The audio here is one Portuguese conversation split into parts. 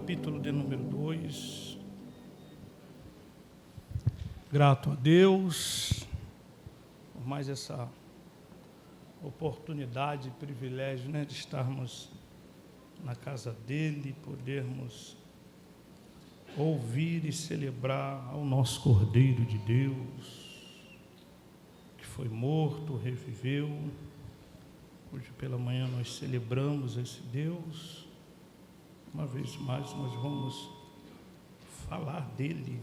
capítulo de número 2. Grato a Deus por mais essa oportunidade e privilégio, de estarmos na casa dele, podermos ouvir e celebrar ao nosso Cordeiro de Deus, que foi morto, reviveu. Hoje pela manhã nós celebramos esse Deus. Uma vez mais nós vamos falar dele,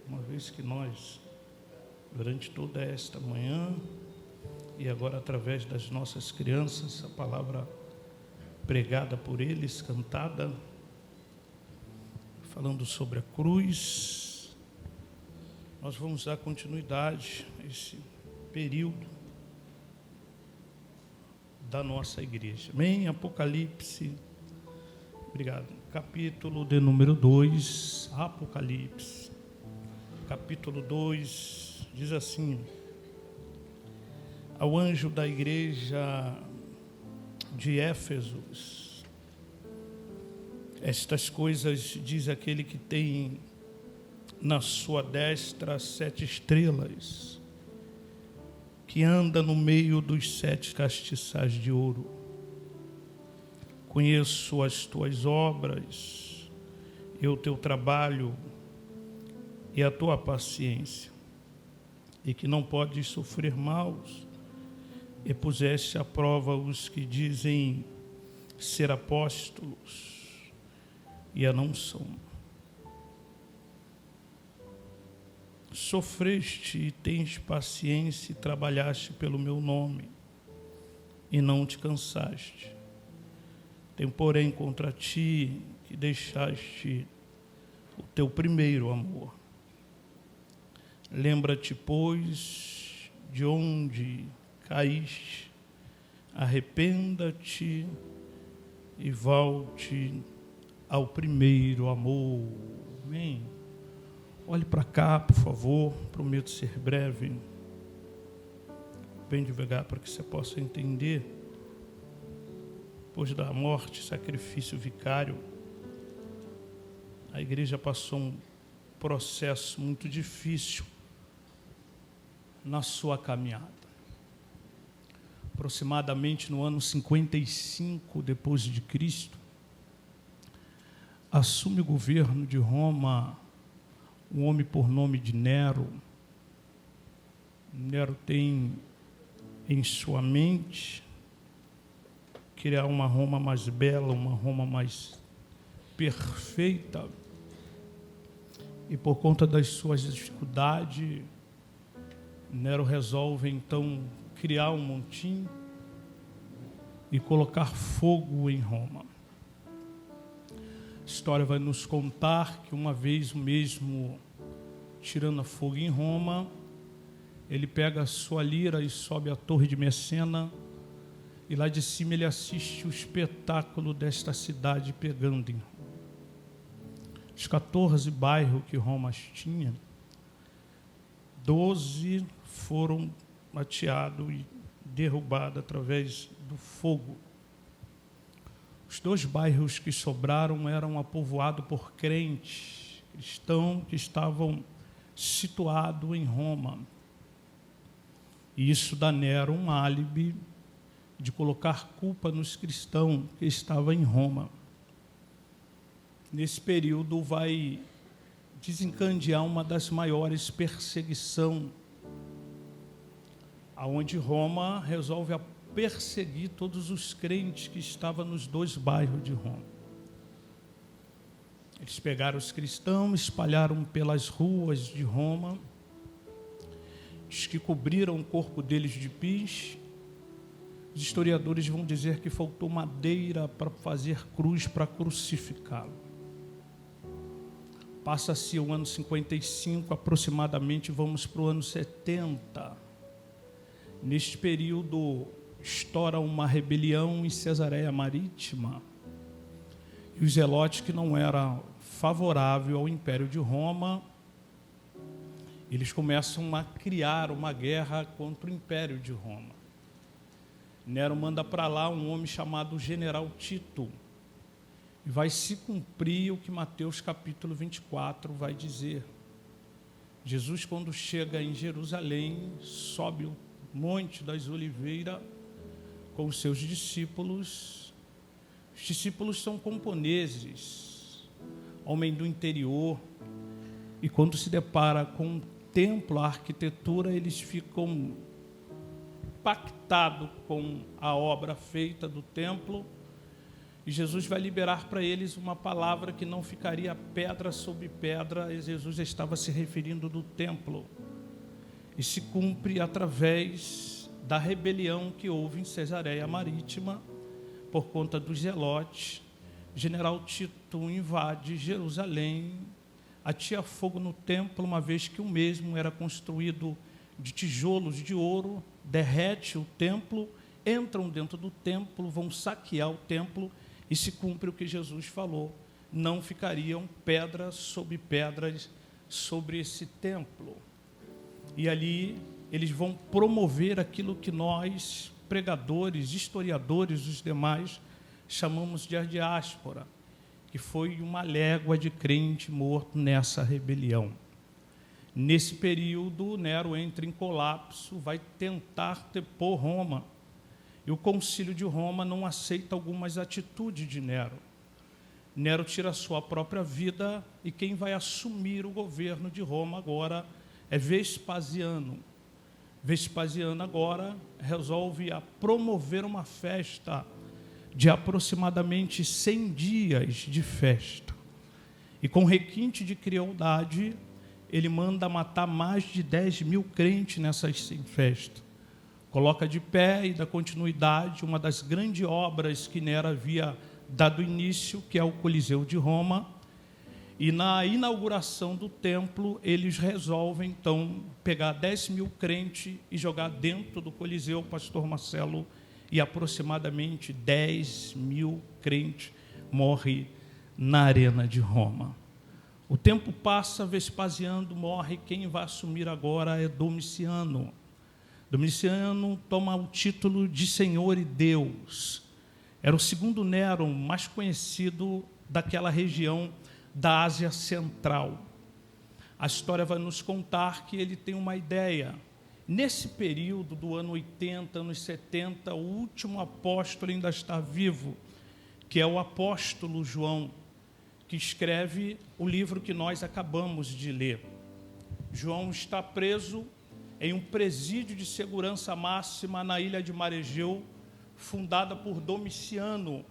uma vez que nós, durante toda esta manhã, e agora através das nossas crianças, a palavra pregada por eles, cantada, falando sobre a cruz, nós vamos dar continuidade a esse período da nossa igreja. Amém? Apocalipse, obrigado. Capítulo de número 2, Apocalipse, capítulo 2, diz assim: ao anjo da igreja de Éfeso, estas coisas diz aquele que tem na sua destra 7 estrelas, que anda no meio dos 7 castiçais de ouro. Conheço as tuas obras, e o teu trabalho, e a tua paciência, e que não podes sofrer maus, e puseste à prova os que dizem ser apóstolos, e a não são. Sofreste e tens paciência, e trabalhaste pelo meu nome, e não te cansaste. Tenho, porém, contra ti que deixaste o teu primeiro amor. Lembra-te, pois, de onde caíste, arrependa-te e volte ao primeiro amor. Amém? Olhe para cá, por favor, prometo ser breve, bem devagar, para que você possa entender. Depois da morte, sacrifício vicário, a igreja passou um processo muito difícil na sua caminhada. Aproximadamente no ano 55 depois de Cristo, assume o governo de Roma um homem por nome de Nero. Nero tem em sua mente criar uma Roma mais bela, uma Roma mais perfeita. E por conta das suas dificuldades, Nero resolve então criar um montinho e colocar fogo em Roma. A história vai nos contar que uma vez o mesmo tirando fogo em Roma, ele pega a sua lira e sobe a torre de Messena, e lá de cima ele assiste o espetáculo desta cidade pegando em Roma. Os 14 bairros que Roma tinha, 12 foram mateados e derrubados através do fogo. Os 2 bairros que sobraram eram apovoados por crentes, cristãos que estavam situados em Roma. E isso dá Nero um álibi de colocar culpa nos cristãos que estavam em Roma. Nesse período vai desencadear uma das maiores perseguições, aonde Roma resolve perseguir todos os crentes que estavam nos 2 bairros de Roma. Eles pegaram os cristãos, espalharam pelas ruas de Roma, diz que cobriram o corpo deles de piche. Os historiadores vão dizer que faltou madeira para fazer cruz para crucificá-lo. Passa-se o ano 55, aproximadamente, vamos para o ano 70. Neste período, estoura uma rebelião em Cesareia Marítima. E os zelotes, que não eram favoráveis ao Império de Roma, eles começam a criar uma guerra contra o Império de Roma. Nero manda para lá um homem chamado General Tito. E vai se cumprir o que Mateus capítulo 24 vai dizer. Jesus, quando chega em Jerusalém, sobe o Monte das Oliveiras com os seus discípulos. Os discípulos são camponeses, homem do interior, e quando se depara com o templo, a arquitetura, eles ficam impactados com a obra feita do templo, e Jesus vai liberar para eles uma palavra que não ficaria pedra sobre pedra, e Jesus estava se referindo do templo, e se cumpre através da rebelião que houve em Cesareia Marítima, por conta dos zelotes. General Tito invade Jerusalém, atia fogo no templo, uma vez que o mesmo era construído de tijolos de ouro, derrete o templo, entram dentro do templo, vão saquear o templo, e se cumpre o que Jesus falou: não ficariam pedras sobre esse templo. E ali eles vão promover aquilo que nós, pregadores, historiadores, os demais, chamamos de a diáspora, que foi uma légua de crente morto nessa rebelião. Nesse período, Nero entra em colapso, vai tentar depor Roma, e o concílio de Roma não aceita algumas atitudes de Nero. Nero tira a sua própria vida, e quem vai assumir o governo de Roma agora é Vespasiano. Vespasiano agora resolve promover uma festa de aproximadamente 100 dias de festa. E com requinte de crueldade, ele manda matar mais de 10.000 crentes nessas festas. Coloca de pé e dá continuidade uma das grandes obras que Nero havia dado início, que é o Coliseu de Roma. E na inauguração do templo, eles resolvem, então, pegar 10.000 crentes e jogar dentro do Coliseu, pastor Marcelo, e aproximadamente 10.000 crentes morrem na arena de Roma. O tempo passa, Vespasiano morre, quem vai assumir agora é Domiciano. Domiciano toma o título de Senhor e Deus. Era o segundo Nero mais conhecido daquela região da Ásia Central. A história vai nos contar que ele tem uma ideia. Nesse período do ano 80, anos 70, o último apóstolo ainda está vivo, que é o apóstolo João, que escreve o livro que nós acabamos de ler. João está preso em um presídio de segurança máxima na ilha de Maregeu, fundada por Domiciano.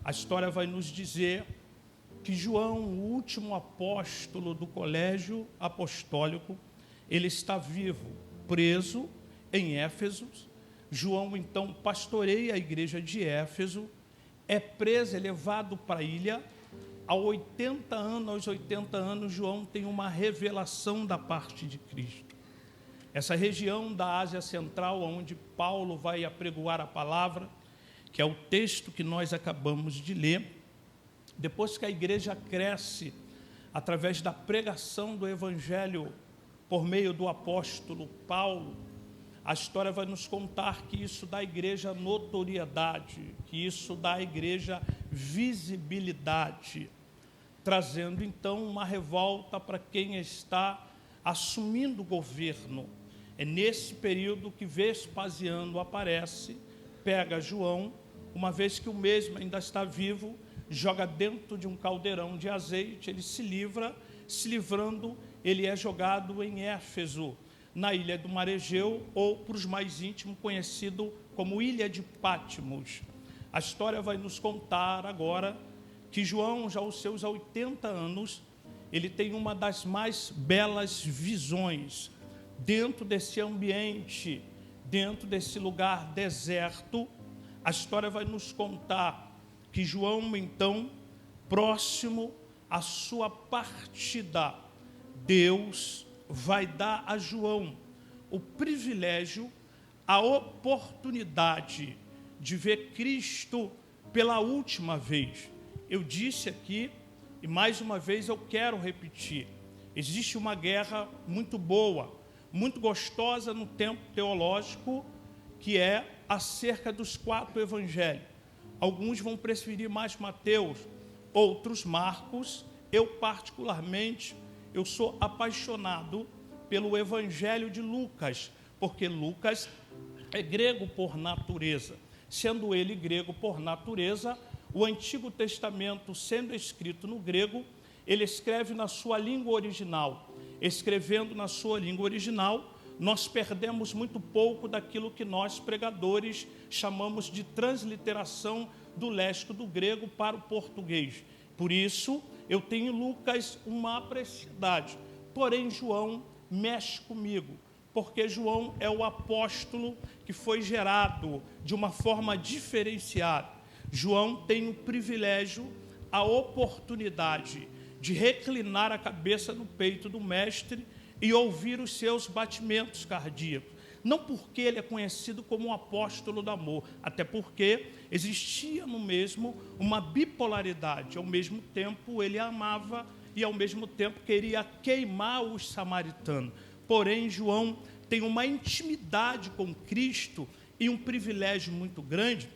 A história vai nos dizer que João, o último apóstolo do colégio apostólico, ele está vivo, preso em Éfeso. João, então, pastoreia a igreja de Éfeso, é preso, é levado para a ilha. Aos 80 anos, João tem uma revelação da parte de Cristo. Essa região da Ásia Central, onde Paulo vai apregoar a palavra, que é o texto que nós acabamos de ler, depois que a igreja cresce através da pregação do Evangelho por meio do apóstolo Paulo, a história vai nos contar que isso dá à igreja notoriedade, que isso dá à igreja visibilidade, trazendo então uma revolta para quem está assumindo o governo. É nesse período que Vespasiano aparece, pega João, uma vez que o mesmo ainda está vivo, joga dentro de um caldeirão de azeite, ele se livra, se livrando, ele é jogado em Éfeso, na ilha do Maregeu, ou, para os mais íntimos, conhecido como Ilha de Patmos. A história vai nos contar agora que João, já aos seus 80 anos, ele tem uma das mais belas visões. Dentro desse ambiente, dentro desse lugar deserto, a história vai nos contar que João, então, próximo à sua partida, Deus vai dar a João o privilégio, a oportunidade de ver Cristo pela última vez. Eu disse aqui, e mais uma vez eu quero repetir, existe uma guerra muito boa, muito gostosa no tempo teológico, que é acerca dos 4 evangelhos. Alguns vão preferir mais Mateus, outros Marcos. Eu particularmente, eu sou apaixonado pelo Evangelho de Lucas, porque Lucas é grego por natureza. Sendo ele grego por natureza, o Antigo Testamento, sendo escrito no grego, ele escreve na sua língua original. Escrevendo na sua língua original, nós perdemos muito pouco daquilo que nós, pregadores, chamamos de transliteração do léxico do grego para o português. Por isso, eu tenho em Lucas uma apreciação. Porém, João mexe comigo, porque João é o apóstolo que foi gerado de uma forma diferenciada. João tem o privilégio, a oportunidade de reclinar a cabeça no peito do mestre e ouvir os seus batimentos cardíacos. Não porque ele é conhecido como um apóstolo do amor, até porque existia no mesmo uma bipolaridade. Ao mesmo tempo ele amava e ao mesmo tempo queria queimar os samaritanos. Porém, João tem uma intimidade com Cristo e um privilégio muito grande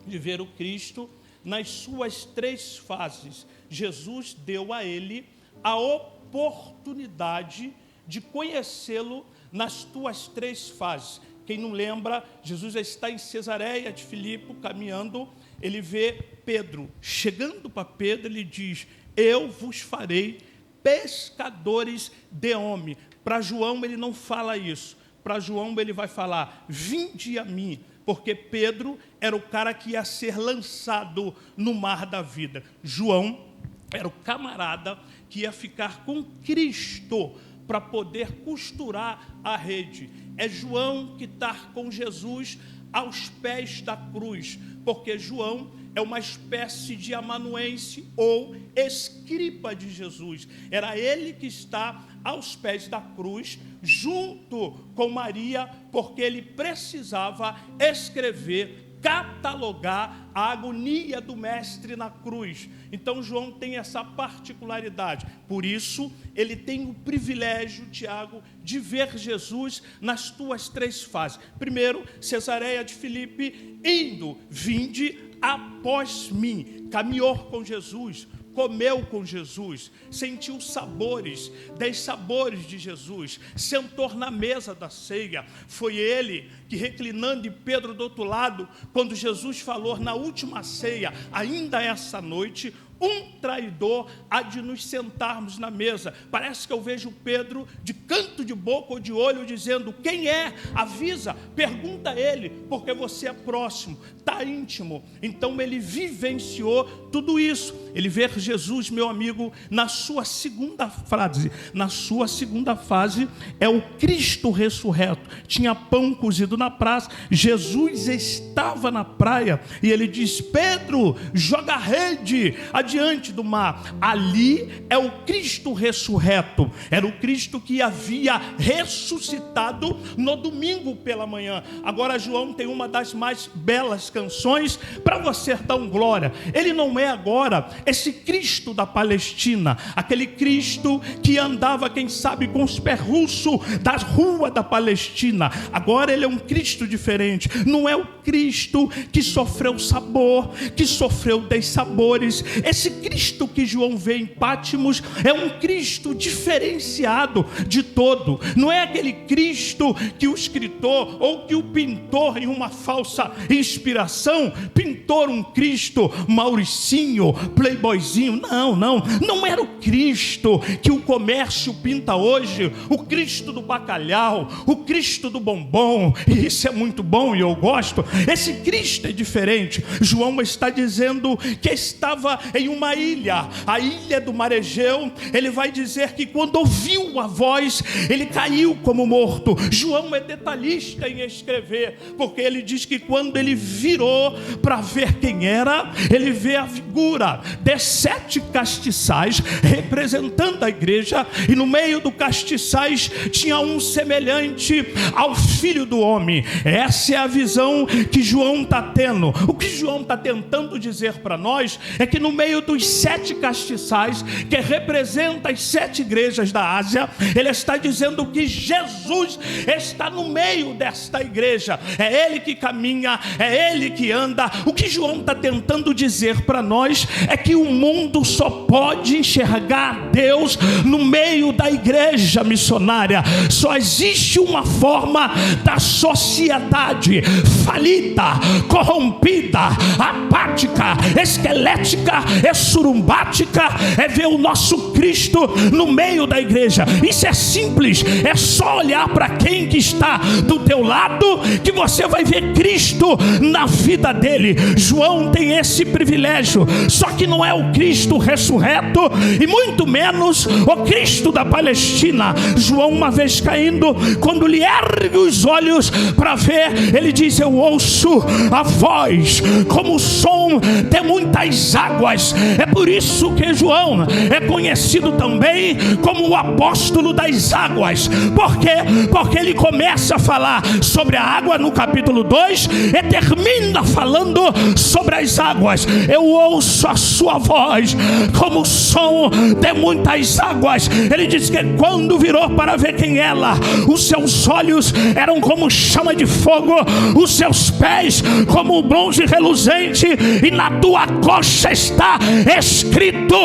de ver o Cristo nas suas 3 fases. Jesus deu a ele a oportunidade de conhecê-lo nas suas 3 fases. Quem não lembra, Jesus está em Cesareia de Filipe, caminhando, ele vê Pedro. Chegando para Pedro, ele diz: eu vos farei pescadores de homem. Para João ele não fala isso. Para João ele vai falar: vinde a mim, porque Pedro era o cara que ia ser lançado no mar da vida. João era o camarada que ia ficar com Cristo para poder costurar a rede. É João que está com Jesus aos pés da cruz, porque João é uma espécie de amanuense ou escriba de Jesus. Era ele que está aos pés da cruz, junto com Maria, porque ele precisava escrever, catalogar a agonia do mestre na cruz. Então João tem essa particularidade. Por isso, ele tem o privilégio, Tiago, de ver Jesus nas tuas 3 fases. Primeiro, Cesareia de Filipe, indo, vinde após mim. Caminhou com Jesus, comeu com Jesus, sentiu os sabores, 10 sabores de Jesus, sentou na mesa da ceia. Foi ele que, reclinando em Pedro do outro lado, quando Jesus falou na última ceia, ainda essa noite, um traidor há de nos sentarmos na mesa. Parece que eu vejo Pedro de canto de boca ou de olho dizendo: quem é? Avisa, pergunta a ele, porque você é próximo, está íntimo. Então ele vivenciou tudo isso. Ele vê Jesus, meu amigo, na sua segunda fase. Na sua segunda fase é o Cristo ressurreto. Tinha pão cozido na praça, Jesus estava na praia e ele diz: Pedro, joga a rede diante do mar. Ali é o Cristo ressurreto. Era o Cristo que havia ressuscitado no domingo pela manhã. Agora João tem uma das mais belas canções para você dar um glória. Ele não é agora esse Cristo da Palestina, aquele Cristo que andava, quem sabe, com os pés russos das ruas da Palestina. Agora ele é um Cristo diferente. Não é o Cristo que sofreu sabor, que sofreu 10 sabores. Esse Cristo que João vê em Pátimos é um Cristo diferenciado de todo. Não é aquele Cristo que o escritor ou que o pintor, em uma falsa inspiração, pintou um Cristo Mauricinho, playboyzinho. Não era o Cristo que o comércio pinta hoje, o Cristo do bacalhau, o Cristo do bombom, e isso é muito bom e eu gosto. Esse Cristo é diferente. João está dizendo que estava em uma ilha, a ilha do Mar Egeu. Ele vai dizer que quando ouviu a voz, ele caiu como morto. João é detalhista em escrever, porque ele diz que quando ele virou para ver quem era, ele vê a figura de 7 castiçais representando a igreja, e no meio do castiçais tinha um semelhante ao Filho do Homem. Essa é a visão que João está tendo. O que João está tentando dizer para nós é que no meio meio dos 7 castiçais, que representa as 7 igrejas da Ásia, ele está dizendo que Jesus está no meio desta igreja. É Ele que caminha, é Ele que anda. O que João está tentando dizer para nós é que o mundo só pode enxergar Deus no meio da igreja missionária. Só existe uma forma da sociedade falida, corrompida, apática, esquelética, surumbática, é ver o nosso Cristo no meio da igreja. Isso é simples, é só olhar para quem que está do teu lado, que você vai ver Cristo na vida dele. João tem esse privilégio, só que não é o Cristo ressurreto, e muito menos o Cristo da Palestina. João, uma vez caindo, quando lhe ergue os olhos para ver, ele diz: eu ouço a voz como o som de muitas águas. É por isso que João é conhecido também como o apóstolo das águas. Por quê? Porque ele começa a falar sobre a água no capítulo 2 e termina falando sobre as águas. Eu ouço a sua voz como o som de muitas águas. Ele diz que quando virou para ver quem ela, os seus olhos eram como chama de fogo, os seus pés como um bronze reluzente, e na tua coxa está escrito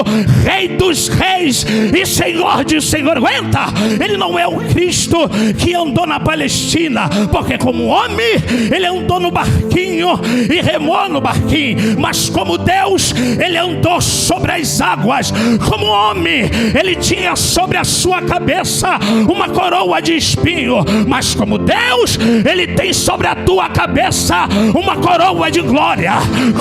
Rei dos Reis e Senhor de Senhor. Aguenta! Ele não é o Cristo que andou na Palestina, porque como homem ele andou no barquinho e remou no barquinho, mas como Deus ele andou sobre as águas. Como homem ele tinha sobre a sua cabeça uma coroa de espinho, mas como Deus ele tem sobre a tua cabeça uma coroa de glória.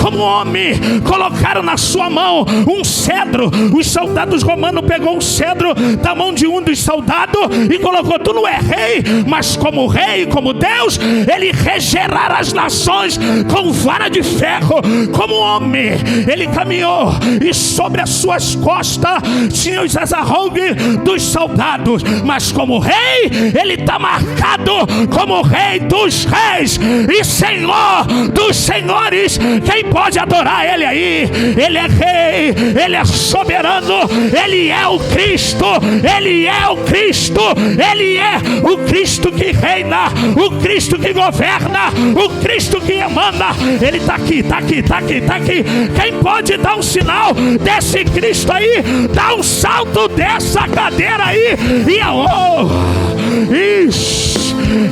Como homem colocaram na sua mão um cedro. Os soldados romanos pegou um cedro da mão de um dos soldados e colocou: tu não é rei, mas como rei, como Deus, ele regerará as nações com vara de ferro. Como homem ele caminhou, e sobre as suas costas tinha os azarrogues dos soldados, mas como rei ele está marcado como Rei dos Reis e Senhor dos Senhores. Quem pode adorar ele aí? Ele é rei, ele é soberano, ele é o Cristo, ele é o Cristo, ele é o Cristo que reina, o Cristo que governa, o Cristo que emana. Ele está aqui, está aqui, está aqui, está aqui. Quem pode dar um sinal desse Cristo aí? Dá um salto dessa cadeira aí e isso.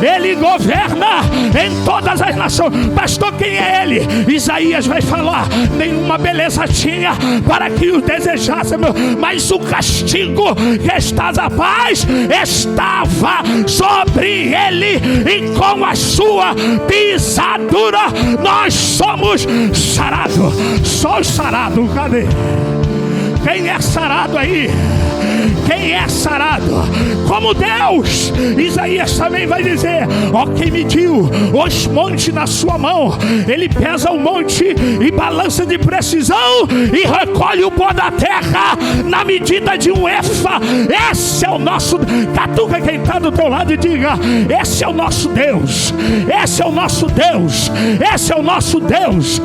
Ele governa em todas as nações. Pastor, quem é ele? Isaías vai falar: nenhuma beleza tinha para que o desejássemos, mas o castigo que estás a paz estava sobre ele, e com a sua pisadura nós somos sarados. Sou sarado. Cadê? Quem é sarado aí? Quem é sarado? Como Deus. Isaías também vai dizer: ó, quem mediu os montes na sua mão, ele pesa o monte e balança de precisão e recolhe o pó da terra na medida de um efa. Esse é o nosso. Catuca quem está do teu lado e diga: esse é o nosso Deus, esse é o nosso Deus, esse é o nosso Deus,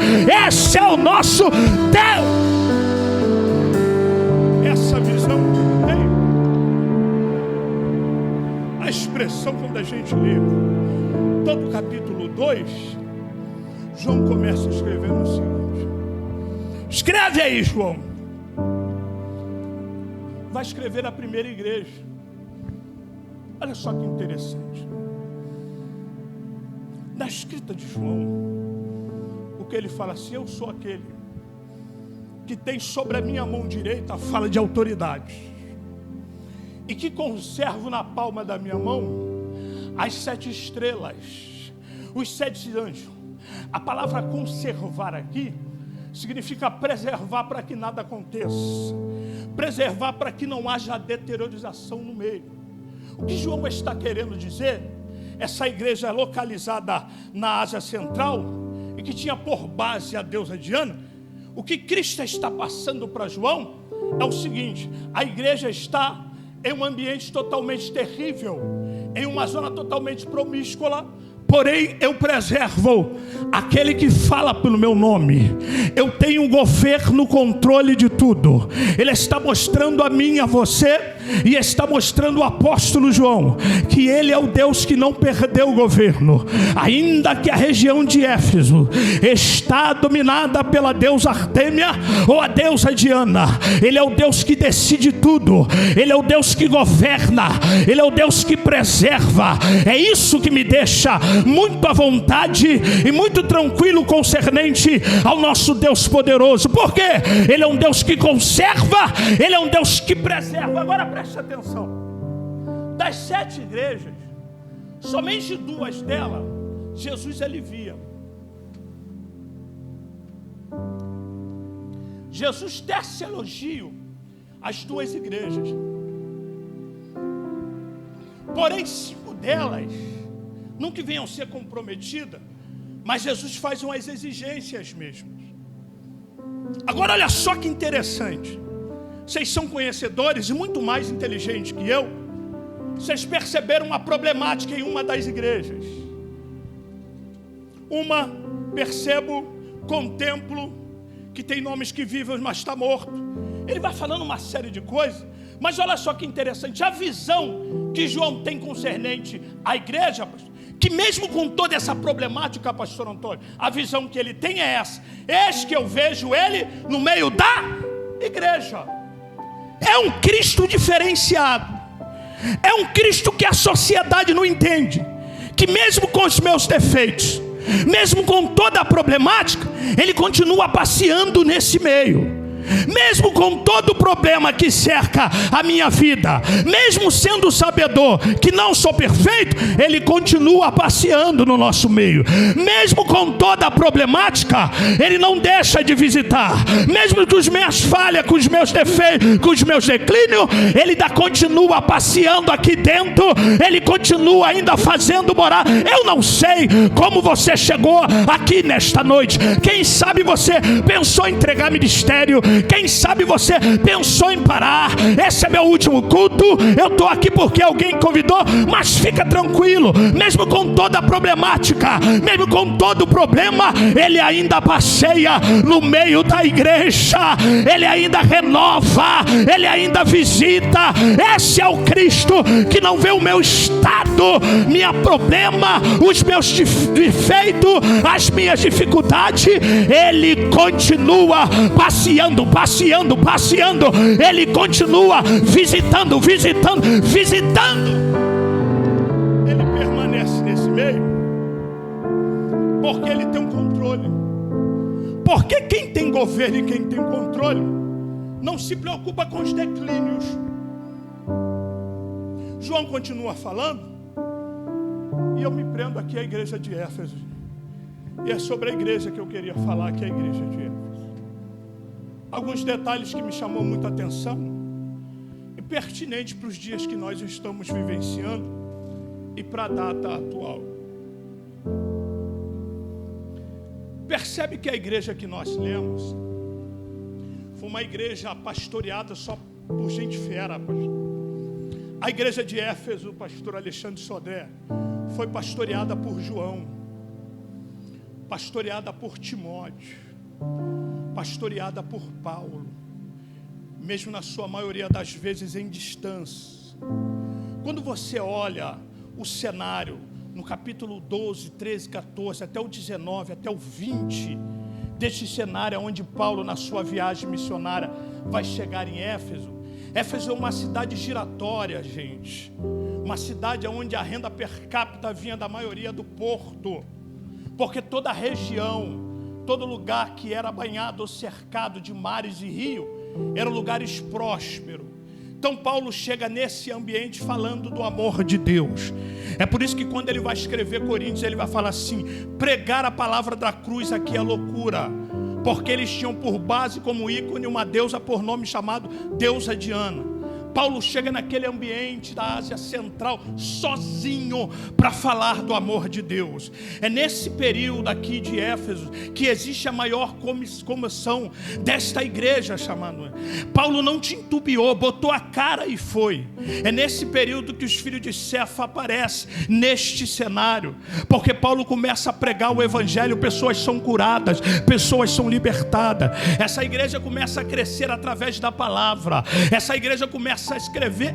esse é o nosso Deus. Essa visão, a expressão, quando a gente lê todo o capítulo 2, João começa escrevendo o seguinte. Escreve aí, João. Vai escrever a primeira igreja. Olha só que interessante. Na escrita de João, o que ele fala assim: eu sou aquele que tem sobre a minha mão direita a fala de autoridade, e que conservo na palma da minha mão as 7 estrelas, os 7 anjos. A palavra conservar aqui significa preservar para que nada aconteça, preservar para que não haja deteriorização no meio. O que João está querendo dizer, essa igreja localizada na Ásia Central e que tinha por base a deusa Diana, o que Cristo está passando para João é o seguinte: a igreja está em um ambiente totalmente terrível, em uma zona totalmente promíscua, porém eu preservo aquele que fala pelo meu nome. Eu tenho o governo, controle de tudo. Ele está mostrando a mim e a você, e está mostrando o apóstolo João, que ele é o Deus que não perdeu o governo. Ainda que a região de Éfeso está dominada pela deusa Artêmia ou a deusa Diana, ele é o Deus que decide tudo. Ele é o Deus que governa. Ele é o Deus que preserva. É isso que me deixa muito à vontade e muito tranquilo concernente ao nosso Deus poderoso. Por quê? Ele é um Deus que conserva, ele é um Deus que preserva. Agora preste atenção. Das 7 igrejas, somente 2 delas Jesus alivia. Jesus tece elogio às 2 igrejas. Porém 5 delas não que venham ser comprometidas, mas Jesus faz umas exigências mesmo. Agora olha só que interessante. Vocês são conhecedores e muito mais inteligentes que eu. Vocês perceberam uma problemática em uma das igrejas. Uma, percebo, contemplo, que tem nomes que vivem, mas está morto. Ele vai falando uma série de coisas, mas olha só que interessante. A visão que João tem concernente à igreja, que mesmo com toda essa problemática, pastor Antônio, a visão que ele tem é essa: eis que eu vejo ele no meio da igreja. É um Cristo diferenciado, é um Cristo que a sociedade não entende, que mesmo com os meus defeitos, mesmo com toda a problemática, ele continua passeando nesse meio. Mesmo com todo o problema que cerca a minha vida, mesmo sendo sabedor que não sou perfeito, ele continua passeando no nosso meio. Mesmo com toda a problemática, ele não deixa de visitar. Mesmo com as minhas falhas, com os meus defeitos, com os meus declínios, ele ainda continua passeando aqui dentro. Ele continua ainda fazendo morar. Eu não sei como você chegou aqui nesta noite. Quem sabe você pensou em entregar ministério. Quem sabe você pensou em parar. Esse é meu último culto, eu estou aqui porque alguém convidou. Mas fica tranquilo, mesmo com toda a problemática, mesmo com todo o problema, ele ainda passeia no meio da igreja. Ele ainda renova, ele ainda visita. Esse é o Cristo que não vê o meu estado, minha problema, os meus defeitos, as minhas dificuldades. Ele continua passeando. Ele continua visitando. Ele permanece nesse meio porque ele tem um controle. Porque quem tem governo e quem tem controle não se preocupa com os declínios. João continua falando, e eu me prendo aqui à igreja de Éfeso. E é sobre a igreja que eu queria falar, que é a igreja de Éfeso. Alguns detalhes que me chamou muita atenção e pertinente para os dias que nós estamos vivenciando e para a data atual. Percebe que a igreja que nós lemos foi uma igreja pastoreada só por gente fera, pastor. A igreja de Éfeso, o pastor Alexandre Sodré, foi pastoreada por João, pastoreada por Timóteo, pastoreada por Paulo, mesmo na sua maioria das vezes em distância. Quando você olha o cenário no capítulo 12, 13, 14, até o 19, até o 20, deste cenário onde Paulo, na sua viagem missionária, vai chegar em Éfeso. Éfeso é uma cidade giratória, gente. Uma cidade onde a renda per capita vinha da maioria do porto, porque toda a região, todo lugar que era banhado ou cercado de mares e rio, eram lugares prósperos. Então Paulo chega nesse ambiente falando do amor de Deus. É por isso que quando ele vai escrever Coríntios, ele vai falar assim: pregar a palavra da cruz aqui é loucura, porque eles tinham por base como ícone uma deusa por nome chamado deusa Diana. Paulo chega naquele ambiente da Ásia Central sozinho para falar do amor de Deus. É nesse período aqui de Éfeso que existe a maior comoção desta igreja chamada. Paulo não titubeou, botou a cara e foi. É nesse período que os filhos de Cefa aparecem neste cenário, porque Paulo começa a pregar o evangelho, pessoas são curadas, pessoas são libertadas. Essa igreja começa a crescer através da palavra. Essa igreja começa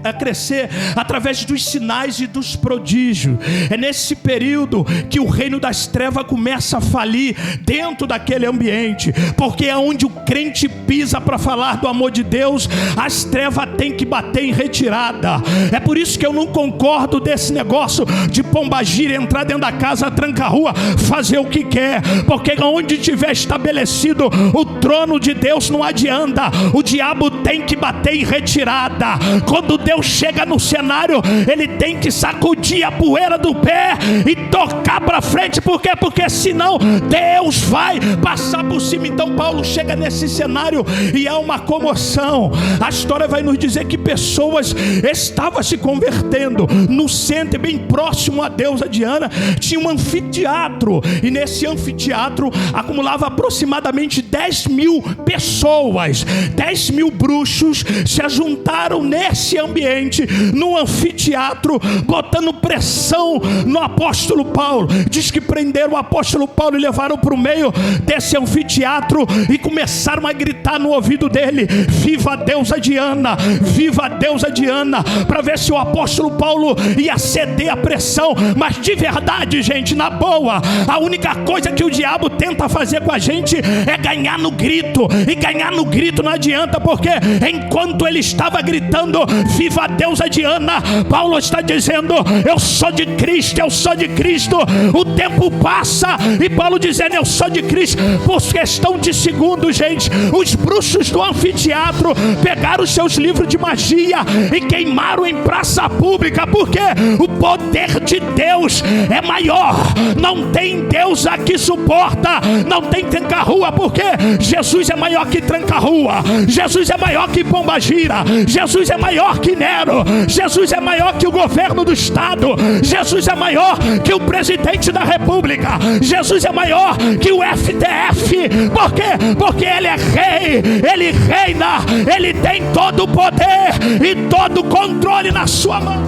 a crescer através dos sinais e dos prodígios. É nesse período que o reino das trevas começa a falir dentro daquele ambiente, porque é onde o crente pisa para falar do amor de Deus, as trevas têm que bater em retirada. É por isso que eu não concordo desse negócio de pombagira, entrar dentro da casa, tranca a rua, fazer o que quer, porque onde tiver estabelecido o trono de Deus não adianta, o diabo tem que bater em retirada. Quando Deus chega no cenário, ele tem que sacudir a poeira do pé e tocar para frente. Por quê? Porque senão Deus vai passar por cima. Então Paulo chega nesse cenário e há uma comoção. A história vai nos dizer que pessoas estavam se convertendo. No centro, bem próximo a deusa Diana, tinha um anfiteatro, e nesse anfiteatro acumulava aproximadamente 10.000 pessoas. 10.000 bruxos se ajuntaram nesse ambiente, no anfiteatro, botando pressão no apóstolo Paulo. Diz que prenderam o apóstolo Paulo e levaram para o meio desse anfiteatro e começaram a gritar no ouvido dele: viva a deusa Diana, viva a deusa Diana, para ver se o apóstolo Paulo ia ceder à pressão. Mas de verdade, gente, na boa, a única coisa que o diabo tenta fazer com a gente é ganhar no grito, e ganhar no grito não adianta, porque enquanto ele estava gritando viva a deusa Diana, Paulo está dizendo: eu sou de Cristo, eu sou de Cristo. O tempo passa e Paulo dizendo: eu sou de Cristo. Por questão de segundos, gente, os bruxos do anfiteatro pegaram os seus livros de magia e queimaram em praça pública, porque o poder de Deus é maior. Não tem Deus aqui suporta, não tem tranca-rua, porque Jesus é maior que tranca-rua, Jesus é maior que pombagira, Jesus é maior que Nero, Jesus é maior que o governo do estado, Jesus é maior que o presidente da república, Jesus é maior que o STF. Por quê? Porque ele é rei, ele reina, ele tem todo o poder e todo o controle na sua mão.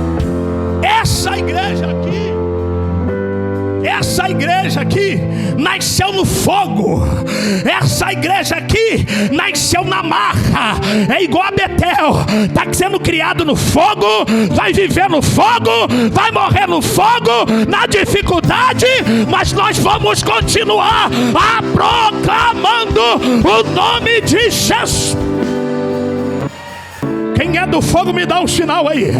Essa igreja aqui nasceu no fogo. Essa igreja aqui nasceu na marra. É igual a Betel, está sendo criado no fogo, vai viver no fogo, vai morrer no fogo, na dificuldade, mas nós vamos continuar proclamando o nome de Jesus. Quem é do fogo me dá um sinal aí.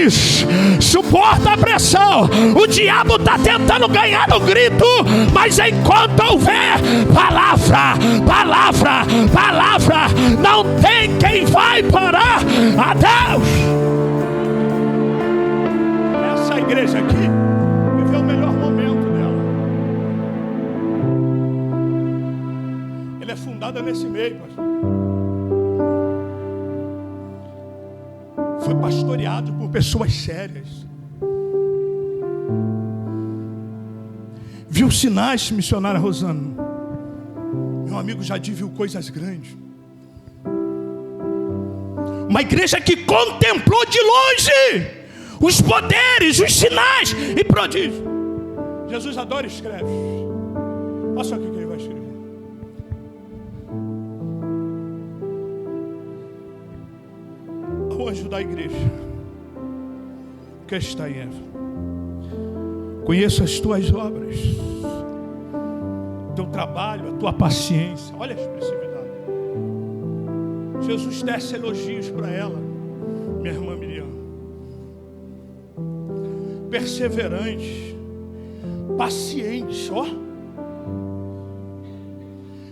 Isso, suporta a pressão. O diabo está tentando ganhar no grito, mas enquanto houver palavra, palavra, palavra, não tem quem vai parar a Deus. Essa igreja aqui viveu o melhor momento dela. Ela é fundada nesse meio, pastor. Foi pastoreado por pessoas sérias. Viu sinais, missionária Rosana. Meu amigo Jadir viu coisas grandes. Uma igreja que contemplou de longe os poderes, os sinais e prodígios. Jesus adora e escreve. Olha só o que ele vai escrever. O anjo da igreja que está em Éfeso: conheço as tuas obras, teu trabalho, a tua paciência. Olha a expressividade. Jesus tece elogios para ela, minha irmã Miriam. Perseverante, paciente, ó.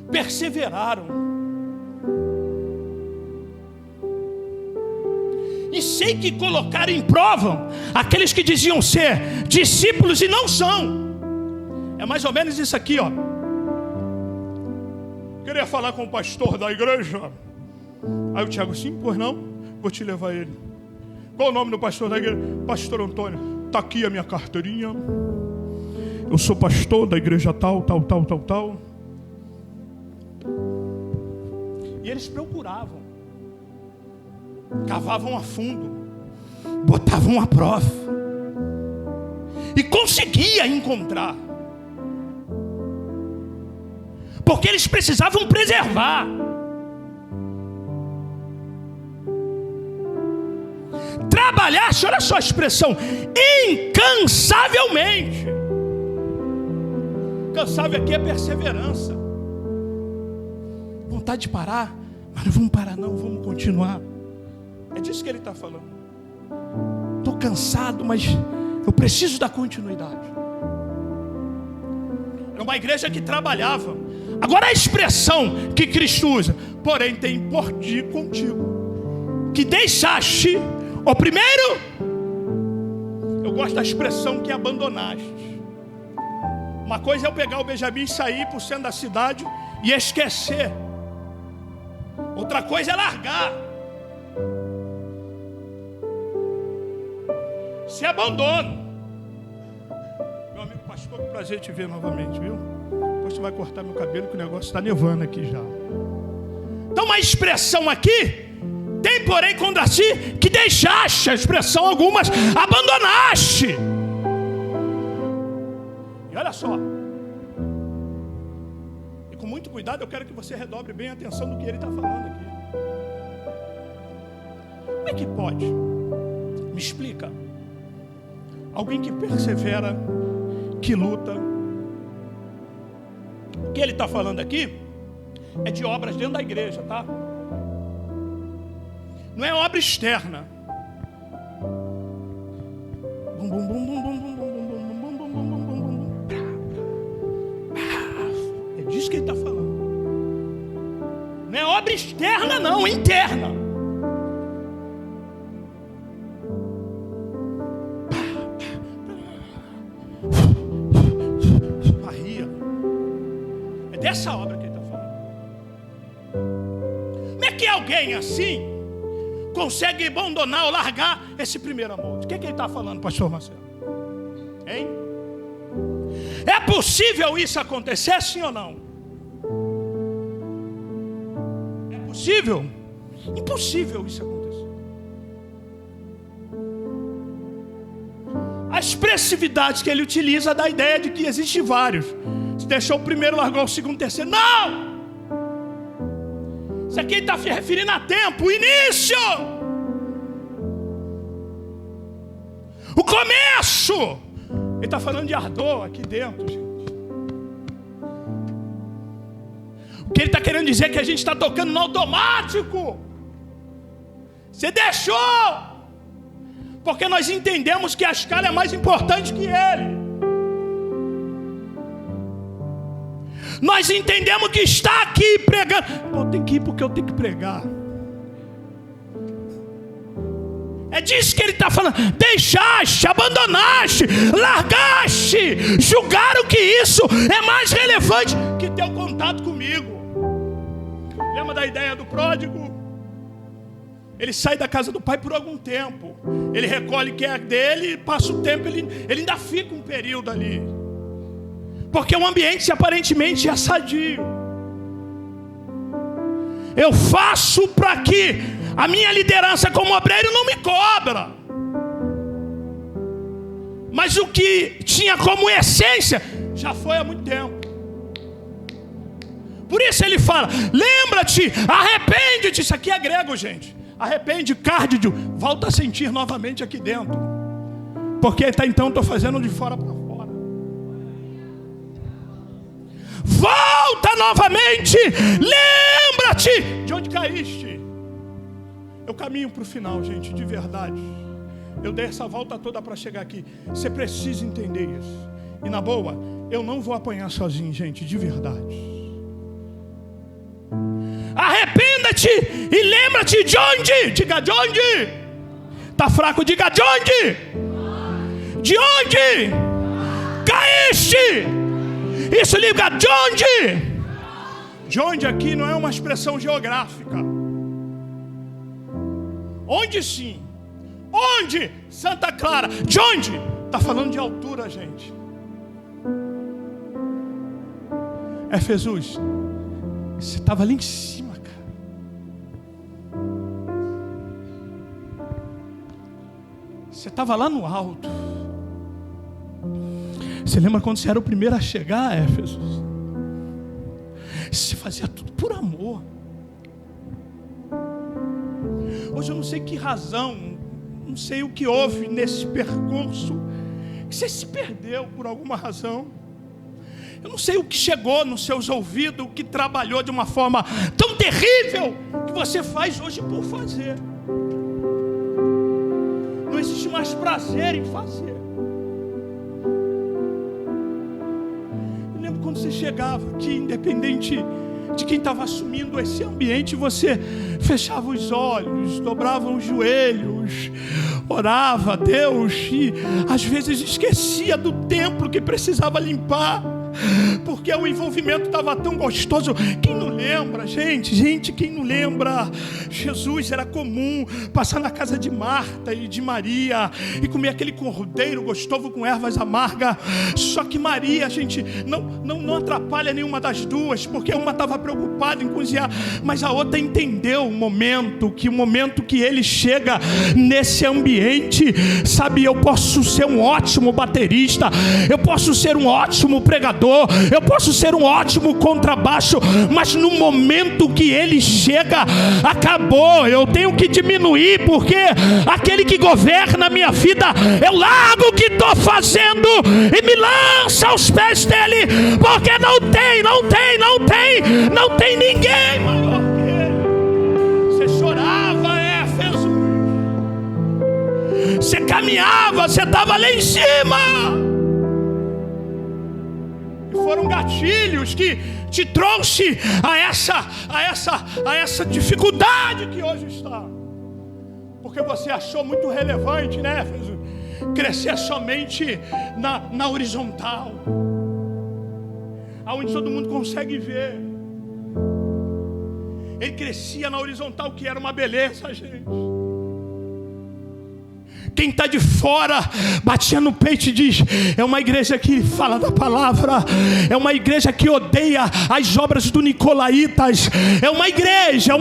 Perseveraram. E sei que colocaram em prova aqueles que diziam ser discípulos e não são. É mais ou menos isso aqui, ó. Queria falar com o pastor da igreja. Aí o Tiago, sim, pois não. Vou te levar ele. Qual o nome do pastor da igreja? Pastor Antônio. Está aqui a minha carteirinha. Eu sou pastor da igreja tal. E eles procuravam. Cavavam a fundo. Botavam a prova. E conseguia encontrar. Porque eles precisavam preservar. Trabalhar, olha só a expressão, incansavelmente. Cansável aqui é perseverança. Vontade de parar, mas não vamos parar não, vamos continuar. É disso que ele está falando. Estou cansado, mas eu preciso da continuidade. Era uma igreja que trabalhava. Agora a expressão que Cristo usa, porém tem por ti contigo, que deixaste. O primeiro, eu gosto da expressão que abandonaste. Uma coisa é eu pegar o Benjamim e sair por centro da cidade e esquecer. Outra coisa é largar. Se abandona. Meu amigo pastor, que prazer te ver novamente, viu? Depois você vai cortar meu cabelo que o negócio está nevando aqui já. Então uma expressão aqui, tem porém contra si que deixaste, a expressão algumas, abandonaste. E olha só, e com muito cuidado eu quero que você redobre bem a atenção do que ele está falando aqui. Como é que pode? Me explica. Alguém que persevera, que luta. O que ele está falando aqui é de obras dentro da igreja, tá? Não é obra externa. É disso que ele está falando. Não é obra externa, não, interna. Barria. É dessa obra que ele está falando. Como é que alguém assim consegue abandonar ou largar esse primeiro amor? O que ele está falando, pastor Marcelo? Hein? É possível isso acontecer, sim ou não? É possível? Impossível isso acontecer. A expressividade que ele utiliza dá a ideia de que existe vários. Se deixou o primeiro, largou o segundo, o terceiro. Não! Isso aqui está se referindo a tempo, o início, o começo. Ele está falando de ardor aqui dentro, gente. O que ele está querendo dizer é que a gente está tocando no automático. Você deixou, porque nós entendemos que a escala é mais importante que ele. Nós entendemos que está aqui pregando. Pô, tem que ir porque eu tenho que pregar. É disso que ele está falando. Deixaste, abandonaste, largaste. Julgaram que isso é mais relevante que ter o contato comigo. Lembra da ideia do pródigo? Ele sai da casa do pai por algum tempo. Ele recolhe o que é dele, passa o tempo, ele ainda fica um período ali. Porque o ambiente aparentemente é sadio. Eu faço para que a minha liderança como obreiro não me cobra. Mas o que tinha como essência já foi há muito tempo. Por isso ele fala, lembra-te, arrepende-te. Isso aqui é grego, gente. Arrepende, cárdio, volta a sentir novamente aqui dentro. Porque até então estou fazendo de fora para fora. Volta novamente, lembra-te de onde caíste. Eu caminho para o final, gente, de verdade. Eu dei essa volta toda para chegar aqui. Você precisa entender isso. E na boa, eu não vou apanhar sozinho, gente, de verdade. Arrependa-te e lembra-te de onde. Diga de onde. Está fraco, diga de onde. De onde caíste. Isso liga de onde. De onde aqui não é uma expressão geográfica. Onde sim? Onde? Santa Clara. De onde? Está falando de altura, gente. Jesus, você estava ali em cima, cara. Você estava lá no alto. Você lembra quando você era o primeiro a chegar, Éfeso? Você fazia tudo por amor. Hoje eu não sei que razão, não sei o que houve nesse percurso, que você se perdeu por alguma razão. Eu não sei o que chegou nos seus ouvidos, o que trabalhou de uma forma tão terrível, que você faz hoje por fazer. Não existe mais prazer em fazer. Eu lembro quando você chegava aqui, independente de quem estava assumindo esse ambiente, você fechava os olhos, dobrava os joelhos, orava a Deus e às vezes esquecia do templo que precisava limpar, porque o envolvimento estava tão gostoso. Quem não lembra, gente, quem não lembra? Jesus, era comum passar na casa de Marta e de Maria e comer aquele cordeiro gostoso com ervas amargas. Só que Maria, gente, não atrapalha nenhuma das duas, porque uma estava preocupada em cozinhar, mas a outra entendeu o momento que ele chega nesse ambiente. Sabe, eu posso ser um ótimo baterista, eu posso ser um ótimo pregador, eu posso ser um ótimo contrabaixo, mas no momento que ele chega, acabou. Eu tenho que diminuir, porque aquele que governa a minha vida, eu largo o que estou fazendo e me lanço aos pés dele, porque não tem ninguém maior que ele. Você chorava, Éfeso, você caminhava, você estava lá em cima. Foram gatilhos que te trouxe a essa dificuldade que hoje está. Porque você achou muito relevante, né, Éfeso, crescer somente na horizontal, aonde todo mundo consegue ver. Ele crescia na horizontal, que era uma beleza, gente. Quem está de fora batia no peito e diz: é uma igreja que fala da palavra, é uma igreja que odeia as obras do Nicolaitas, era uma igreja,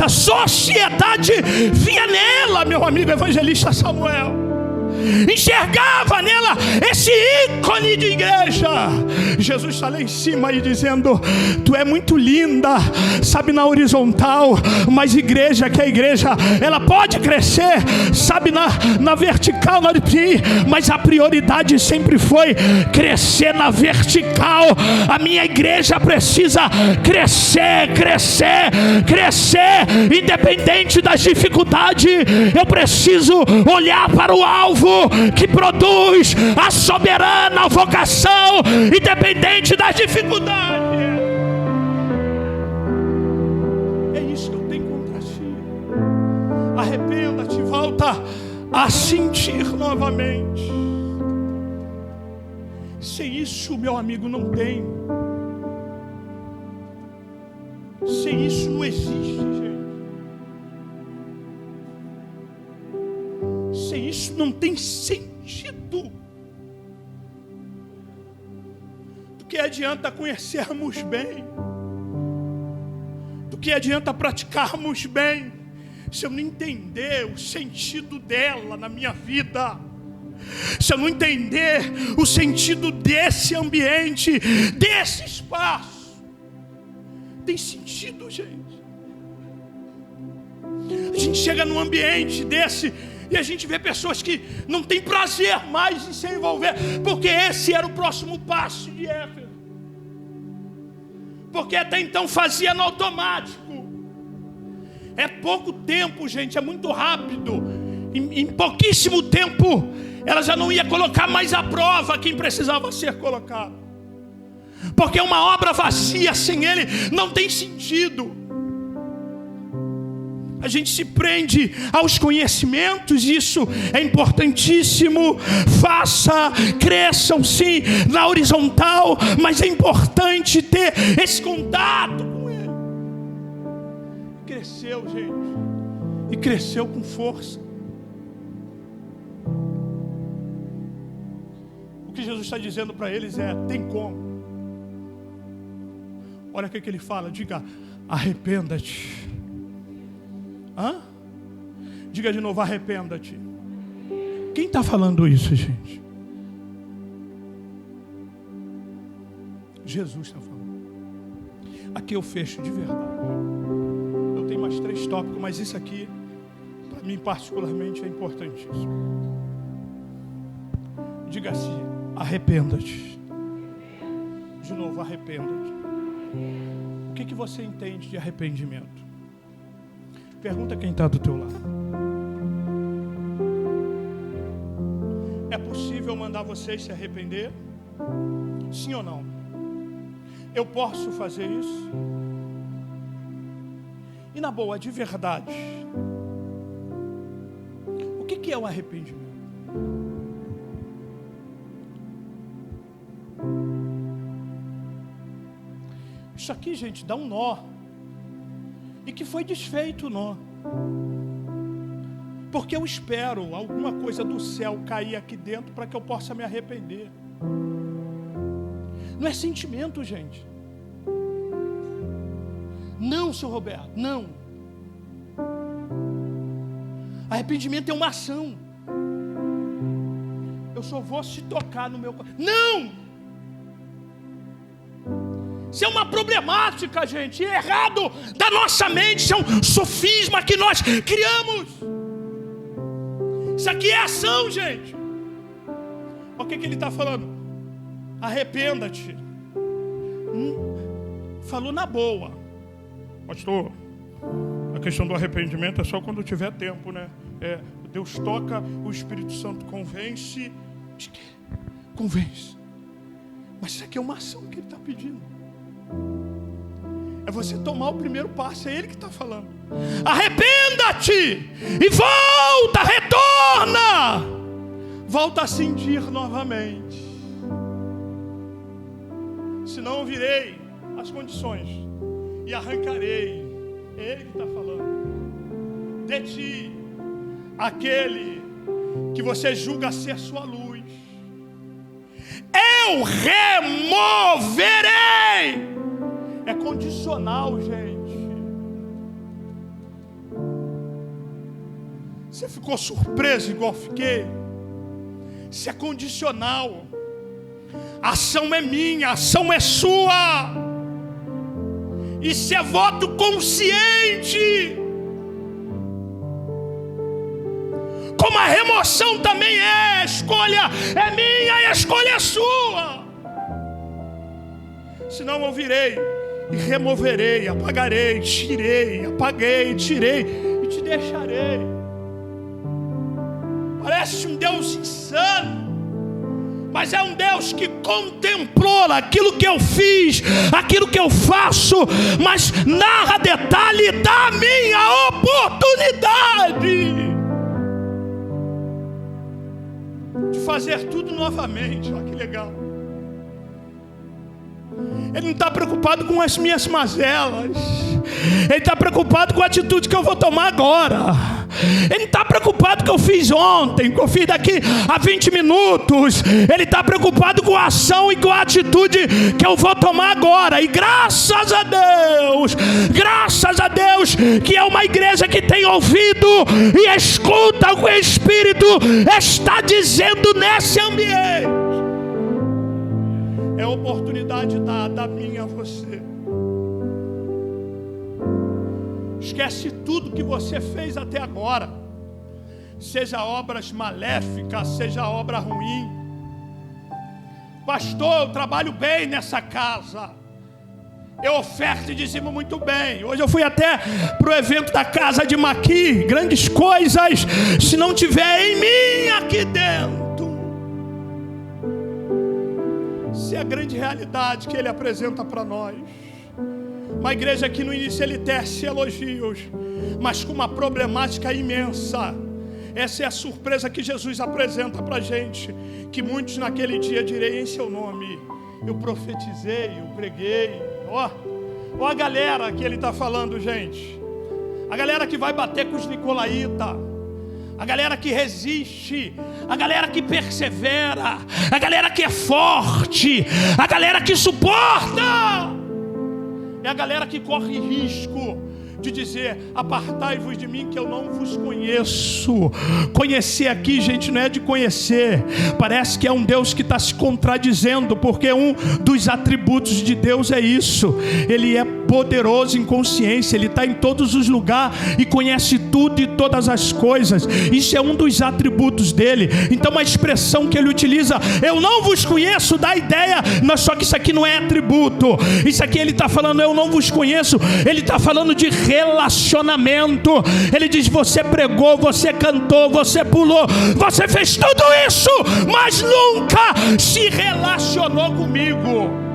a sociedade via nela, meu amigo evangelista Samuel, enxergava nela esse ícone de igreja. Jesus está lá em cima e dizendo: tu é muito linda, sabe, na horizontal, mas igreja, que é igreja, ela pode crescer, sabe, na vertical, mas a prioridade sempre foi crescer na vertical. A minha igreja precisa crescer, independente das dificuldades. Eu preciso olhar para o alvo que produz a soberana vocação, independente das dificuldades. É isso que eu tenho contra ti. Arrependa-te, volta a sentir novamente. Sem isso, meu amigo, não tem. Sem isso não existe, gente. Sem isso não tem sentido. Do que adianta conhecermos bem? Do que adianta praticarmos bem, se eu não entender o sentido dela na minha vida? Se eu não entender o sentido desse ambiente, desse espaço? Tem sentido, gente? A gente chega num ambiente desse e a gente vê pessoas que não têm prazer mais em se envolver, porque esse era o próximo passo de Éfeso. Porque até então fazia no automático. É pouco tempo, gente, é muito rápido. Em pouquíssimo tempo, ela já não ia colocar mais à prova quem precisava ser colocado. Porque uma obra vazia sem ele não tem sentido. A gente se prende aos conhecimentos, isso é importantíssimo. Cresçam sim na horizontal, mas é importante ter esse contato com ele. Cresceu, gente. e cresceu com força. O que Jesus está dizendo para eles é: tem como. Olha o que ele fala, diga: arrependa-te. Diga de novo: arrependa-te. Quem está falando isso, gente? Jesus está falando. Aqui eu fecho de verdade. Eu tenho mais 3 tópicos, mas isso aqui, para mim particularmente, é importantíssimo. Diga assim: arrependa-te. De novo: arrependa-te. O que você entende de arrependimento? Pergunta quem está do teu lado. É possível mandar vocês se arrepender? Sim ou não? Eu posso fazer isso? E na boa, de verdade, o que é o arrependimento? Isso aqui, gente, dá um nó. E que foi desfeito o nó. Porque eu espero alguma coisa do céu cair aqui dentro para que eu possa me arrepender. Não é sentimento, gente. Não, seu Roberto, não. Arrependimento é uma ação. Eu só vou se tocar no meu coração. Não! Isso é uma problemática, gente, errado da nossa mente. Isso é um sofisma que nós criamos. Isso aqui é ação, gente. Olha o que ele está falando. Arrependa-te. Falou na boa. Pastor, a questão do arrependimento é só quando tiver tempo, né? Deus toca, o Espírito Santo convence. De quê? Convence. Mas isso aqui é uma ação que ele está pedindo. É você tomar o primeiro passo. É ele que está falando. Arrependa-te e volta, retorna. Volta a sentir novamente. Senão eu virei as condições e arrancarei. É ele que está falando. De ti, aquele que você julga ser sua luz, eu removerei. É condicional, gente. Você ficou surpreso igual fiquei? Isso é condicional. A ação é minha, a ação é sua. Isso é voto consciente. Como a remoção também é. A escolha é minha e a escolha é sua. Senão eu virei e removerei, apagarei, tirei, apaguei, tirei e te deixarei. Parece um Deus insano, mas é um Deus que contemplou aquilo que eu fiz, aquilo que eu faço, mas narra detalhe da minha oportunidade de fazer tudo novamente. Olha que legal. Ele não está preocupado com as minhas mazelas. Ele está preocupado com a atitude que eu vou tomar agora. Ele não está preocupado com o que eu fiz ontem, com o que eu fiz daqui a 20 minutos. Ele está preocupado com a ação e com a atitude que eu vou tomar agora. E graças a Deus, que é uma igreja que tem ouvido e escuta o que o Espírito está dizendo nesse ambiente. É a oportunidade dada a mim e a você. Esquece tudo que você fez até agora. Seja obras maléficas, seja obra ruim. Pastor, eu trabalho bem nessa casa. Eu oferto e dizimo muito bem. Hoje eu fui até para o evento da casa de Maqui. Grandes coisas, se não tiver em mim aqui dentro. Essa é a grande realidade que ele apresenta para nós. Uma igreja que no início ele tece elogios, mas com uma problemática imensa. Essa é a surpresa que Jesus apresenta para a gente. Que muitos naquele dia direi em seu nome: eu profetizei, eu preguei. Ó a galera que ele está falando, gente. a galera que vai bater com os nicolaítas, a galera que resiste, a galera que persevera, a galera que é forte, a galera que suporta, é a galera que corre risco de dizer: apartai-vos de mim que eu não vos conheço. Conhecer aqui, gente, não é de conhecer. Parece que é um Deus que está se contradizendo, porque um dos atributos de Deus é isso: Ele é poderoso em consciência, Ele está em todos os lugares e conhece tudo e todas as coisas. Isso é um dos atributos dele. Então a expressão que ele utiliza, eu não vos conheço, dá ideia, mas só que isso aqui não é atributo. Isso aqui ele está falando, eu não vos conheço, ele está falando de relacionamento. Ele diz: você pregou, você cantou, você pulou, você fez tudo isso, mas nunca se relacionou comigo.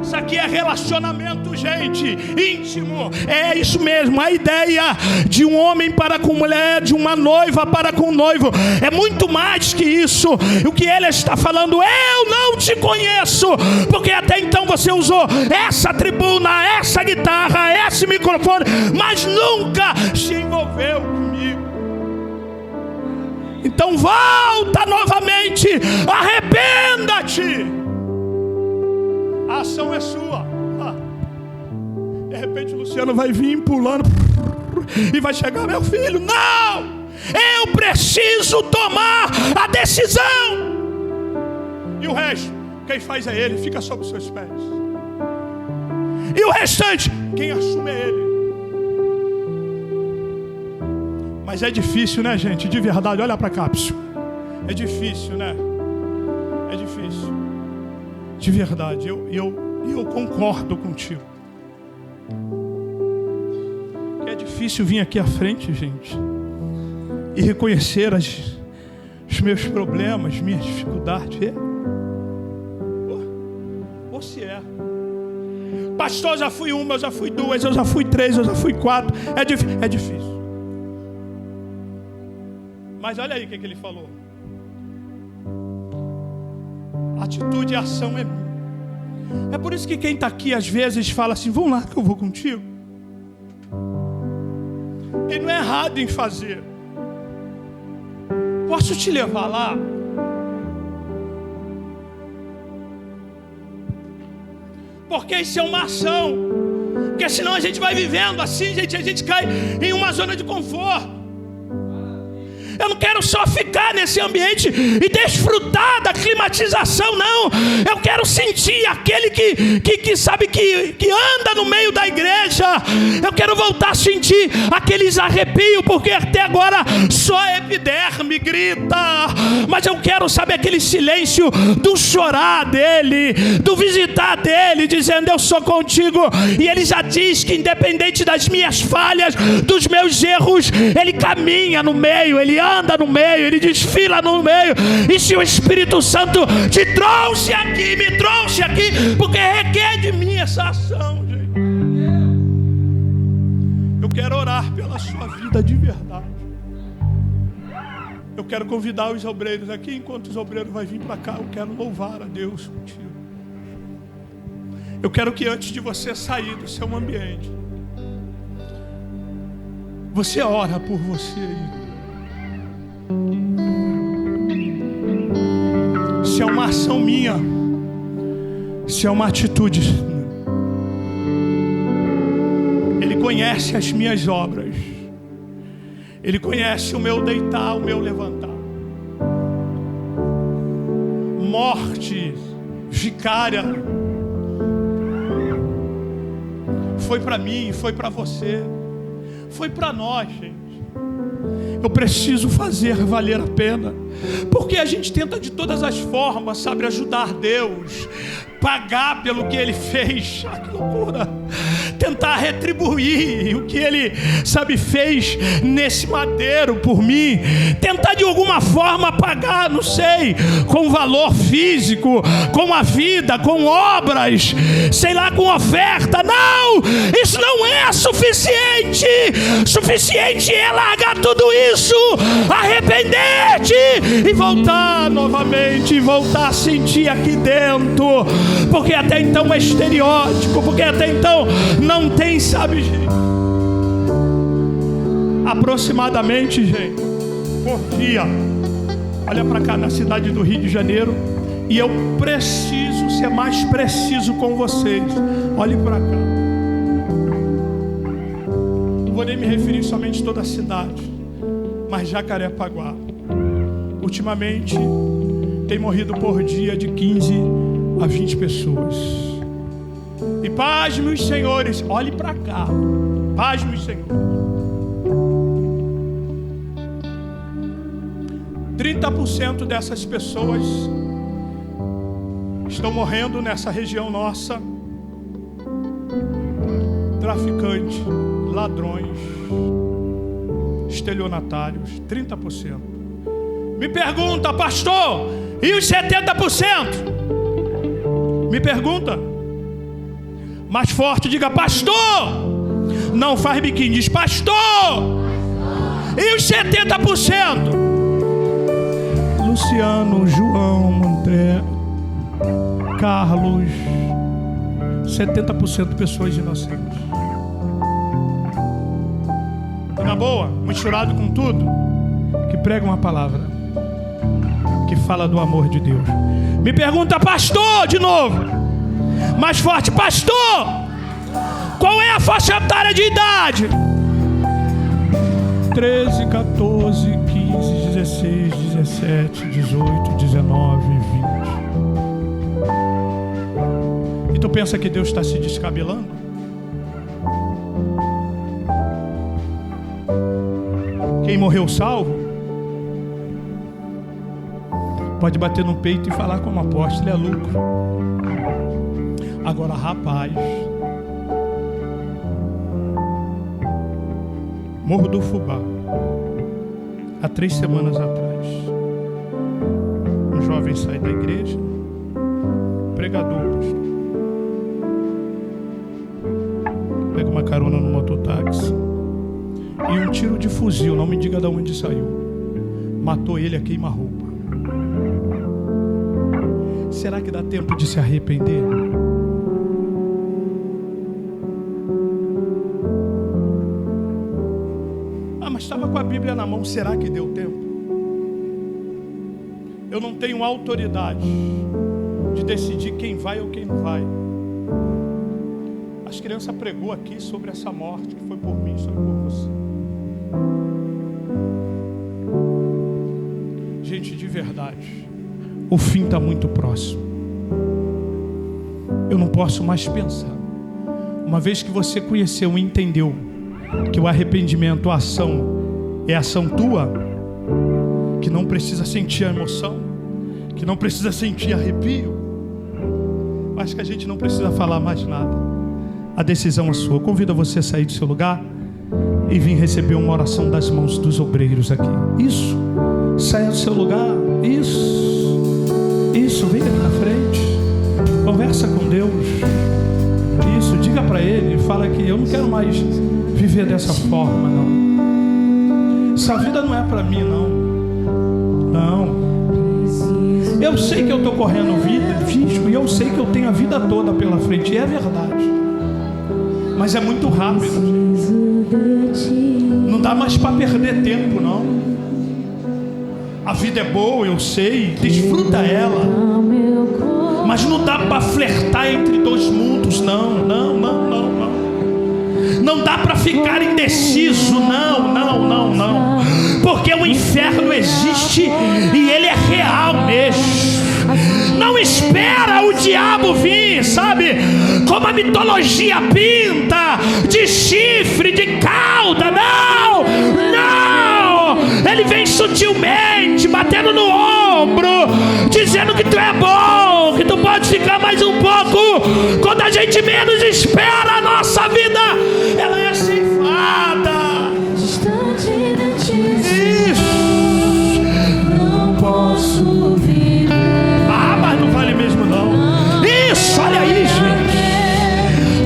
Isso aqui é relacionamento, gente, íntimo. É isso mesmo, a ideia de um homem para com mulher, de uma noiva para com um noivo, é muito mais que isso. O que ele está falando, eu não te conheço, porque até então você usou essa tribuna, essa guitarra, esse microfone, mas nunca se envolveu comigo. Então volta novamente, arrependa-te. A ação é sua. De repente o Luciano vai vir pulando e vai chegar: meu filho, não! Eu preciso tomar a decisão. E o resto, quem faz é ele, fica sob os seus pés. E o restante, quem assume é ele. Mas é difícil, né, gente? De verdade, olha para cá, pessoal. É difícil, né? É difícil. De verdade, eu concordo contigo. Que é difícil vir aqui à frente, gente, e reconhecer os meus problemas, minhas dificuldades. Ou se é. Pastor, eu já fui uma, eu já fui duas, eu já fui três, eu já fui quatro. É difícil. Mas olha aí o que ele falou. Atitude e ação é minha. É por isso que quem está aqui às vezes fala assim: vamos lá que eu vou contigo. E não é errado em fazer. Posso te levar lá? Porque isso é uma ação. Porque senão a gente vai vivendo assim, gente, a gente cai em uma zona de conforto. Eu não quero só ficar nesse ambiente e desfrutar da climatização, não. Eu quero sentir aquele que sabe que anda no meio da igreja. Eu quero voltar a sentir aqueles arrepios, porque até agora só a epiderme grita. Mas eu quero saber aquele silêncio do chorar dele, do visitar dele, dizendo: eu sou contigo. E ele já diz que independente das minhas falhas, dos meus erros, ele caminha no meio, ele anda no meio, ele desfila no meio. E se o Espírito Santo te trouxe aqui, me trouxe aqui, porque requer de mim essa ação, gente. Eu quero orar pela sua vida de verdade. Eu quero convidar os obreiros aqui. Enquanto os obreiros vão vir para cá, eu quero louvar a Deus contigo. Eu quero que antes de você sair do seu ambiente, você ora por você aí. Se é uma ação minha, se é uma atitude, Ele conhece as minhas obras, Ele conhece o meu deitar, o meu levantar. Morte vicária foi para mim, foi para você, foi para nós, gente. Eu preciso fazer valer a pena, porque a gente tenta de todas as formas, sabe, ajudar Deus, pagar pelo que Ele fez. Ah, que loucura! Tentar retribuir o que Ele, sabe, fez nesse madeiro por mim. Tentar de alguma forma pagar, não sei, com valor físico, com a vida, com obras, sei lá, com oferta. Não! Isso não é suficiente. Suficiente é largar tudo isso, arrepender-te e voltar novamente, e voltar a sentir aqui dentro. Porque até então é estereótipo, porque até então não tem, sabe, gente. aproximadamente, gente, por dia. Olha para cá, na cidade do Rio de Janeiro. E eu preciso ser mais preciso com vocês. Olhe para cá. Não vou nem me referir somente a toda a cidade, mas Jacarepaguá, ultimamente, tem morrido por dia de 15 a 20 pessoas. E pasme os senhores, olhe para cá. Pasme os senhores. 30% dessas pessoas estão morrendo nessa região nossa. Traficantes, ladrões, estelionatários, 30%. Me pergunta, pastor, e os 70%? Me pergunta. Mais forte, diga, pastor. Não faz biquinho, diz, pastor. E os 70%? Luciano, João, André, Carlos, 70% de pessoas inocentes. E na boa, misturado com tudo, que prega uma palavra, que fala do amor de Deus. Me pergunta, pastor, de novo, mais forte, pastor, qual é a faixa etária de idade? 13, 14, 15, 16, 17, 18, 19, 20. E tu pensa que Deus está se descabelando? Quem morreu salvo pode bater no peito e falar como apóstolo, é lucro. Agora, rapaz, Morro do Fubá, há 3 semanas atrás, um jovem sai da igreja, pregador, pega uma carona no mototáxi e um tiro de fuzil, não me diga de onde saiu, matou ele a queima-roupa. Será que dá tempo de se arrepender? Mas estava com a Bíblia na mão, será que deu tempo? Eu não tenho autoridade de decidir quem vai ou quem não vai. As crianças pregou aqui sobre essa morte que foi por mim, sobre por você. Gente, de verdade, o fim está muito próximo. Eu não posso mais pensar. Uma vez que você conheceu e entendeu que o arrependimento, a ação, é ação tua, que não precisa sentir a emoção, que não precisa sentir arrepio, mas que a gente não precisa falar mais nada. A decisão é sua. Eu convido você a sair do seu lugar e vir receber uma oração das mãos dos obreiros aqui. Isso, saia do seu lugar. Isso, vem aqui na frente, conversa com Deus. Isso, diga para Ele, fala que eu não quero mais viver dessa forma, não. Essa vida não é para mim, não. Eu sei que eu estou correndo risco e eu sei que eu tenho a vida toda pela frente, e é verdade. Mas é muito rápido. Não dá mais para perder tempo, não. A vida é boa, eu sei, desfruta ela. Mas não dá para flertar entre dois mundos, não. Não dá para ficar indeciso, não. Porque o inferno existe e ele é real mesmo. Não espera o diabo vir, sabe? Como a mitologia pinta, de chifre, de cauda, não. Ele vem sutilmente, batendo no ombro, dizendo que tu é bom, que tu pode ficar mais um pouco. Quando a gente menos espera, a nossa vida, ela é ceifada. Isso. Não posso viver. Mas não vale mesmo não. Isso, olha aí, gente.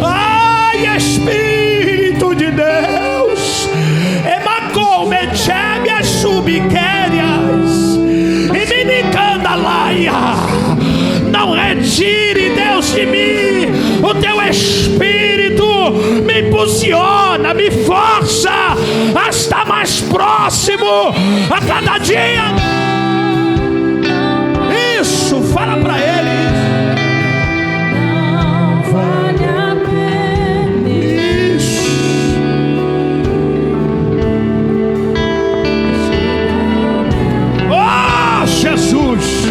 Ai, Espírito de Deus, emacou, mechebe as subquérias e minicandalaia. Não retire, Deus, de mim o teu Espírito, me impulsiona, me força a estar mais próximo a cada dia. Isso, fala para Ele. Não vale a pena. Isso. Oh, Jesus.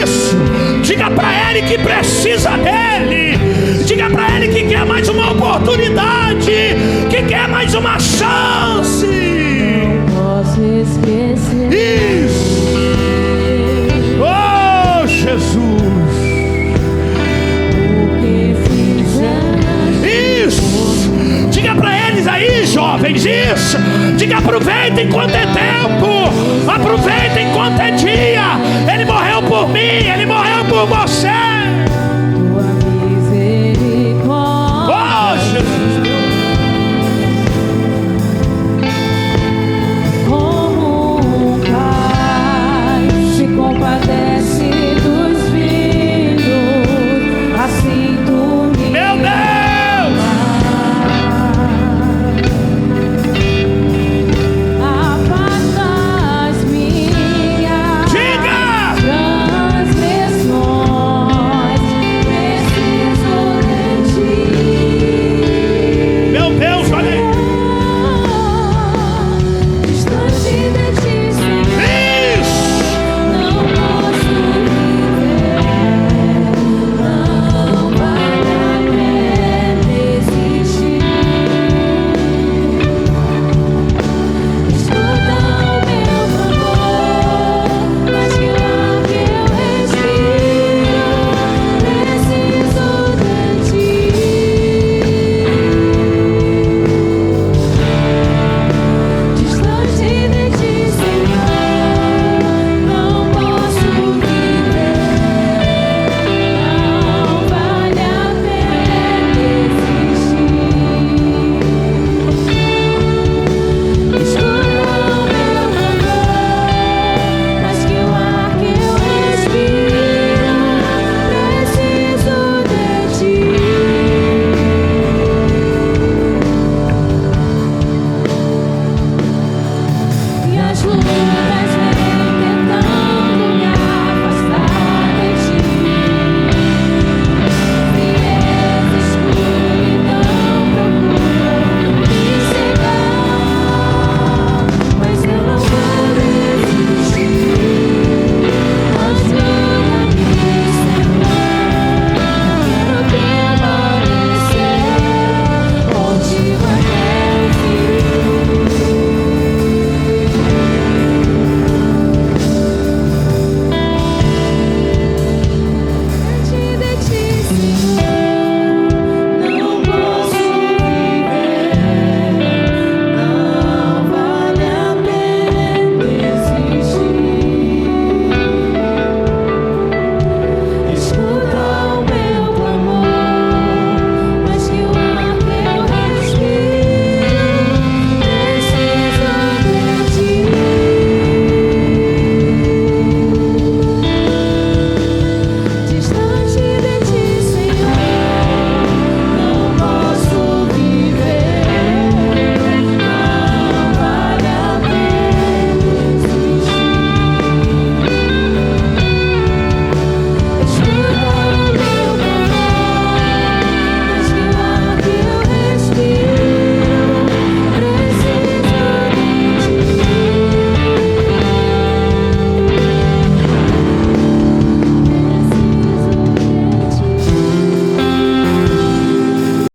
Isso. Diga para Ele que precisa dEle. Diga para Ele que quer mais uma oportunidade, que quer mais uma chance. Não posso esquecer. Isso. Oh, Jesus. O que fizeste. Isso. Diga para eles aí, jovens, isso. Diga, aproveita enquanto é tempo. Aproveita enquanto é dia. Ele morreu por mim, Ele morreu por você. Tua misericórdia. Oh, Jesus. Como um pai se compadece dos filhos, assim tu me Meu Deus. aparta as minhas Diga. transgressões. Preciso de ti. Meu Deus, olha aí. Distante de ti, Senhor. Isso. Não posso viver, não vale a pena existir. Escuta o meu clamor, mas que o ar que eu respiro, preciso de ti. Distante de ti, Senhor, não posso viver, não vale a pena existir. Escuta o meu clamor, mas que o ar que eu respiro, preciso de ti. E as luzes